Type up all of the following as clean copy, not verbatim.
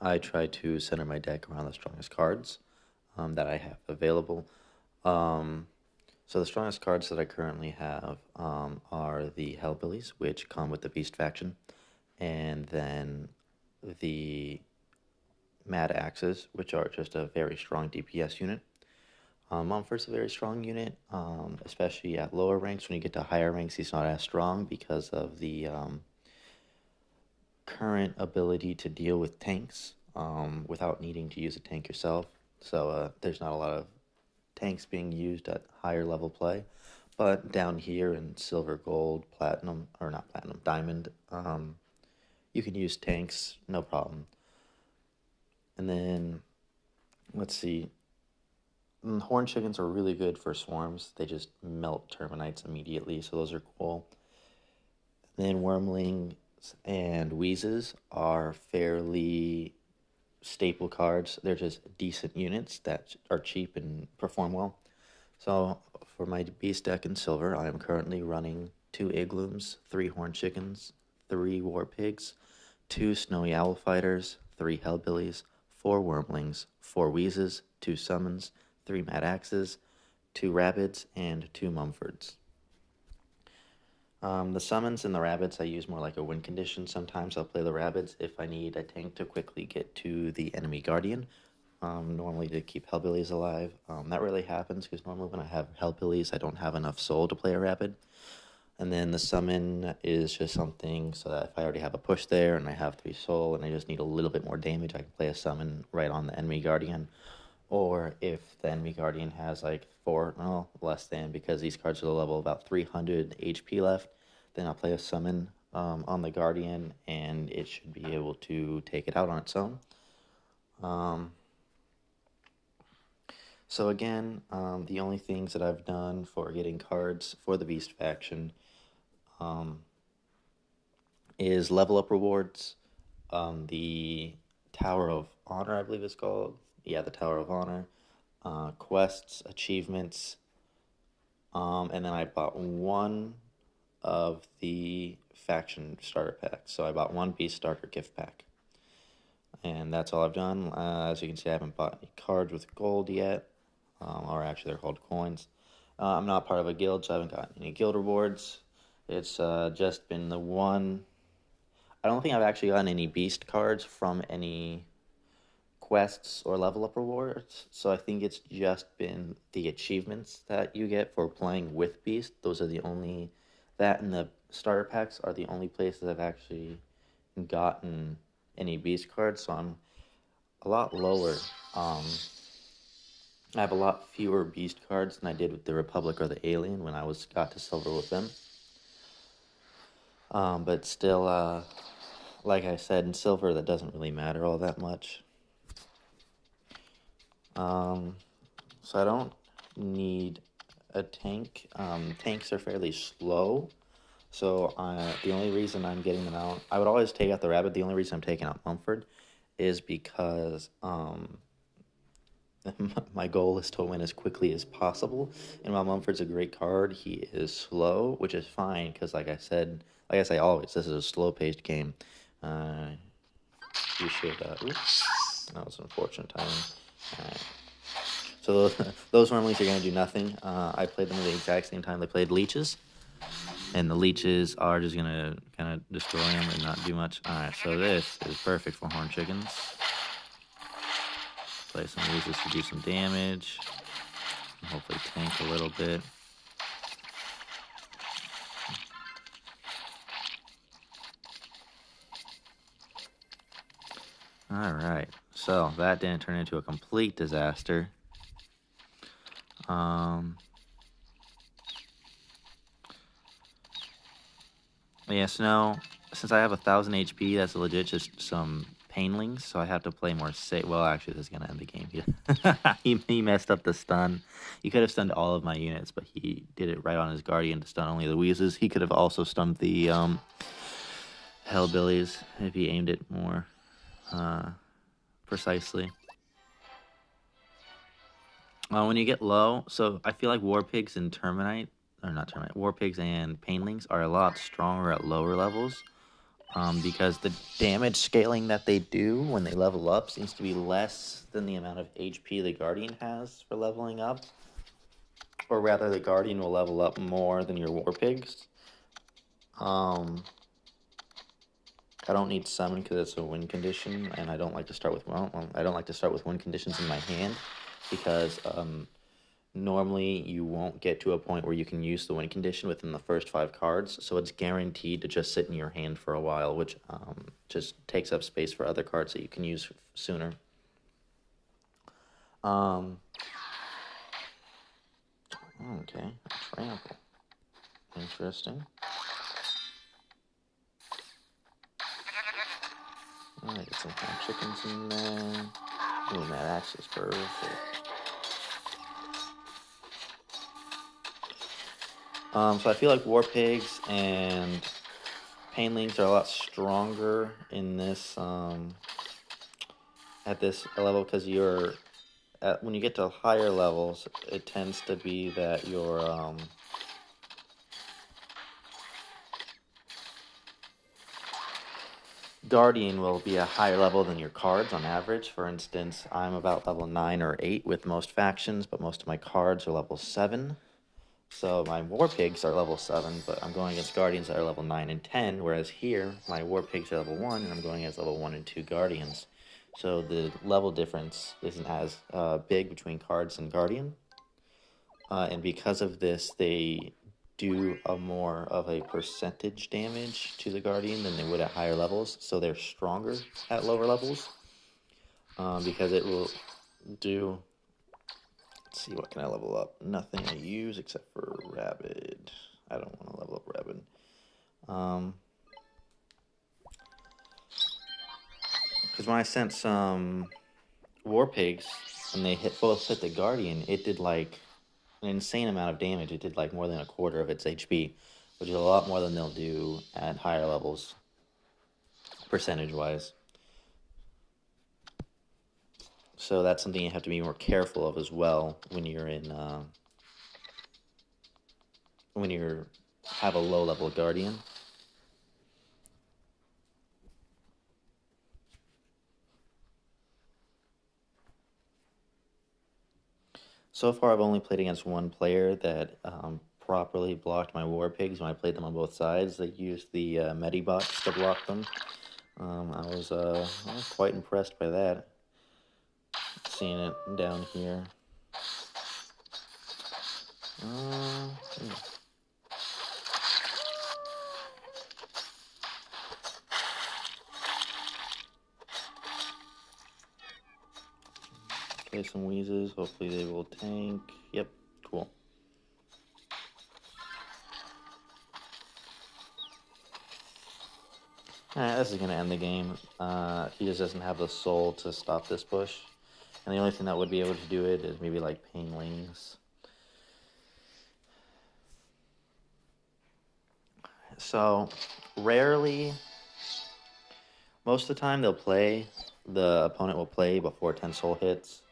I try to center my deck around the strongest cards that I have available. Um, so the strongest cards that I currently have are the Hellbillies, which come with the Beast faction, and then the Mad Axes, which are just a very strong DPS unit. Mumford's a very strong unit, especially at lower ranks. When you get to higher ranks, he's not as strong because of the current ability to deal with tanks without needing to use a tank yourself. So there's not a lot of tanks being used at higher level play. But down here in silver, gold, platinum, or not platinum, diamond, you can use tanks, no problem. And then, let's see, horn chickens are really good for swarms. They just melt terminites immediately, so those are cool. Then wormlings and wheezes are fairly staple cards. They're just decent units that are cheap and perform well. So for my beast deck in silver, I am currently running 2 Igloons, 3 Horned Chickens, 3 War Pigs, 2 Snowy Owl Fighters, 3 Hellbillies, 4 Wormlings, 4 Wheezes, 2 Summons, 3 Mad Axes, 2 Rabbits, and 2 Mumfords. The summons and the rabbits I use more like a win condition. Sometimes I'll play the rabbits if I need a tank to quickly get to the enemy guardian. Normally to keep Hellbillies alive. That really happens because normally when I have Hellbillies, I don't have enough soul to play a rabbit. And then the summon is just something so that if I already have a push there and I have 3 soul and I just need a little bit more damage, I can play a summon right on the enemy guardian. Or if the enemy guardian has like 4, no, less than, because these cards are the level about 300 HP left, then I'll play a summon on the guardian and it should be able to take it out on its own. So again, the only things that I've done for getting cards for the Beast faction is level up rewards, the Tower of Honor, I believe it's called. Yeah, the Tower of Honor, quests, achievements, and then I bought one of the faction starter packs. So I bought one Beast starter gift pack. And that's all I've done. As you can see, I haven't bought any cards with gold yet. Or actually, they're called coins. I'm not part of a guild, so I haven't gotten any guild rewards. It's just been the one. I don't think I've actually gotten any beast cards from any quests or level up rewards. So I think it's just been the achievements that you get for playing with beast. Those are the only. That and the starter packs are the only places I've actually gotten any beast cards. So I'm a lot lower. I have a lot fewer beast cards than I did with the Republic or the Alien when I got to silver with them. But still, like I said, in silver that doesn't really matter all that much. So I don't need a tank. Tanks are fairly slow. So the only reason I'm getting them out, I would always take out the rabbit. The only reason I'm taking out Mumford is because my goal is to win as quickly as possible. And while Mumford's a great card, he is slow, which is fine because, like I say always, this is a slow-paced game. You should. Oops, that was unfortunate timing. Alright. So those wormlings are going to do nothing. I played them at the exact same time they played leeches. And the leeches are just going to kind of destroy them and not do much. Alright, so this is perfect for horned chickens. Play some leeches to do some damage. And hopefully tank a little bit. Alright, so that didn't turn into a complete disaster. Yeah, so now, since I have 1,000 HP, that's legit just some painlings, so I have to play more safe. Well, actually, this is going to end the game. He messed up the stun. He could have stunned all of my units, but he did it right on his guardian to stun only the Wheezes. He could have also stunned the Hellbillies if he aimed it more precisely. When you get low, so I feel like War Pigs and Terminite, or not Terminite, War Pigs and Painlings are a lot stronger at lower levels. because the damage scaling that they do when they level up seems to be less than the amount of HP the Guardian has for leveling up. Or rather, the Guardian will level up more than your War Pigs. I don't need Summon because it's a win condition, and I don't like to start with win conditions in my hand because normally you won't get to a point where you can use the win condition within the first 5 cards, so it's guaranteed to just sit in your hand for a while, which just takes up space for other cards that you can use sooner. Okay, trample. Interesting. Alright, get some kind of chickens in there. Ooh, that axe is perfect. So I feel like War Pigs and Painlings are a lot stronger in this at this level because when you get to higher levels, it tends to be that your Guardian will be a higher level than your cards on average. For instance, I'm about level 9 or 8 with most factions, but most of my cards are level 7. So my War Pigs are level 7, but I'm going against Guardians that are level 9 and 10, whereas here, my War Pigs are level 1, and I'm going against level 1 and 2 Guardians. So the level difference isn't as big between cards and Guardian. And because of this, they do more of a percentage damage to the Guardian than they would at higher levels, so they're stronger at lower levels. Because it will do... Let's see, what can I level up? Nothing I use except for Rabid. I don't want to level up Rabid. Because when I sent some War Pigs, and they both hit the Guardian, it did like an insane amount of damage. It did like more than a quarter of its HP, which is a lot more than they'll do at higher levels, percentage-wise. So that's something you have to be more careful of as well when you're have a low-level Guardian. So far, I've only played against one player that properly blocked my War Pigs when I played them on both sides. They used the Medibots to block them. I was quite impressed by that. Seeing it down here. Okay, some Wheezes. Hopefully they will tank. Yep, cool. Alright, this is going to end the game. He just doesn't have the soul to stop this push. And the only thing that would be able to do it is maybe like Painlings. So, rarely, most of the time the opponent will play before 10 soul hits.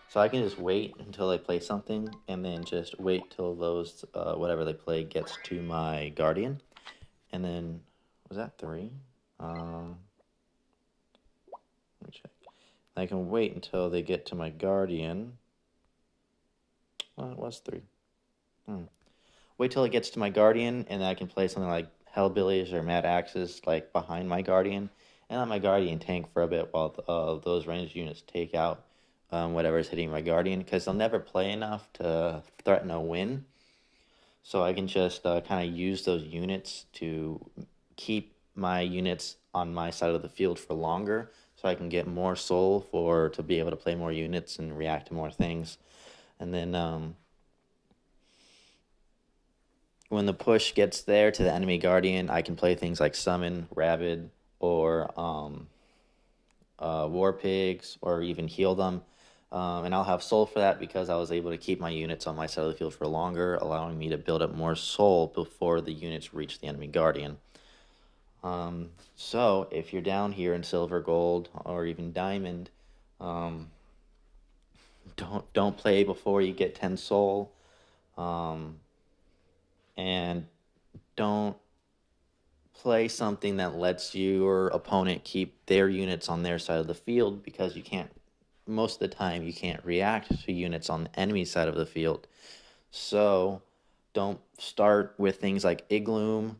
So I can just wait until they play something, and then just wait till those, whatever they play gets to my Guardian. And then, was that 3? Let me check. I can wait until they get to my Guardian. Well, it was 3. Wait till it gets to my Guardian, and then I can play something like Hellbillies or Mad Axes like behind my Guardian, and let my Guardian tank for a bit while those ranged units take out whatever is hitting my Guardian, because they'll never play enough to threaten a win. So I can just kind of use those units to keep my units on my side of the field for longer, so I can get more soul to be able to play more units and react to more things. And then when the push gets there to the enemy Guardian, I can play things like Summon, Rabid, or War Pigs, or even heal them. And I'll have soul for that because I was able to keep my units on my side of the field for longer, allowing me to build up more soul before the units reach the enemy Guardian. So if you're down here in silver, gold, or even diamond, don't play before you get 10 soul, and don't play something that lets your opponent keep their units on their side of the field, because you can't, most of the time, you can't react to units on the enemy side of the field. So don't start with things like Igloom.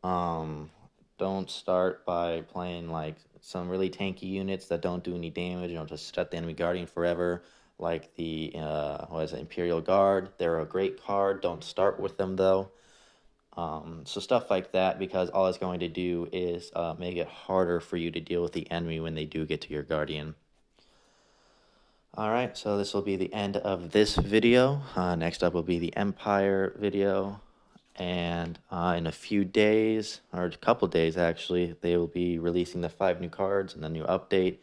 Um, don't start by playing like some really tanky units that don't do any damage. You know, just shut the enemy Guardian forever. Like the what is it, Imperial Guard. They're a great card. Don't start with them though. So stuff like that, because all it's going to do is make it harder for you to deal with the enemy when they do get to your Guardian. Alright, so this will be the end of this video. Next up will be the Empire video. And in a few days, or a couple days actually, they will be releasing the 5 new cards and the new update.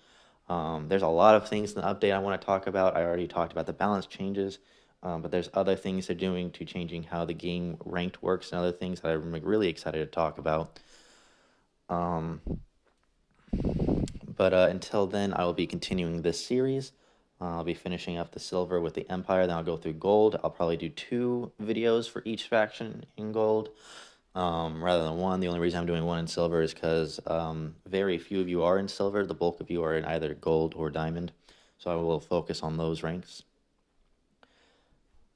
There's a lot of things in the update I want to talk about. I already talked about the balance changes, but there's other things they're doing to changing how the game ranked works and other things that I'm really excited to talk about. But until then, I will be continuing this series. I'll be finishing up the silver with the Empire, then I'll go through gold. I'll probably do 2 videos for each faction in gold, rather than 1. The only reason I'm doing 1 in silver is because very few of you are in silver. The bulk of you are in either gold or diamond, so I will focus on those ranks.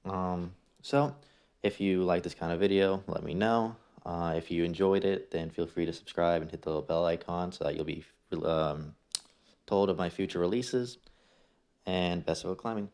So if you like this kind of video, let me know. If you enjoyed it, then feel free to subscribe and hit the little bell icon so that you'll be told of my future releases. And best of luck climbing.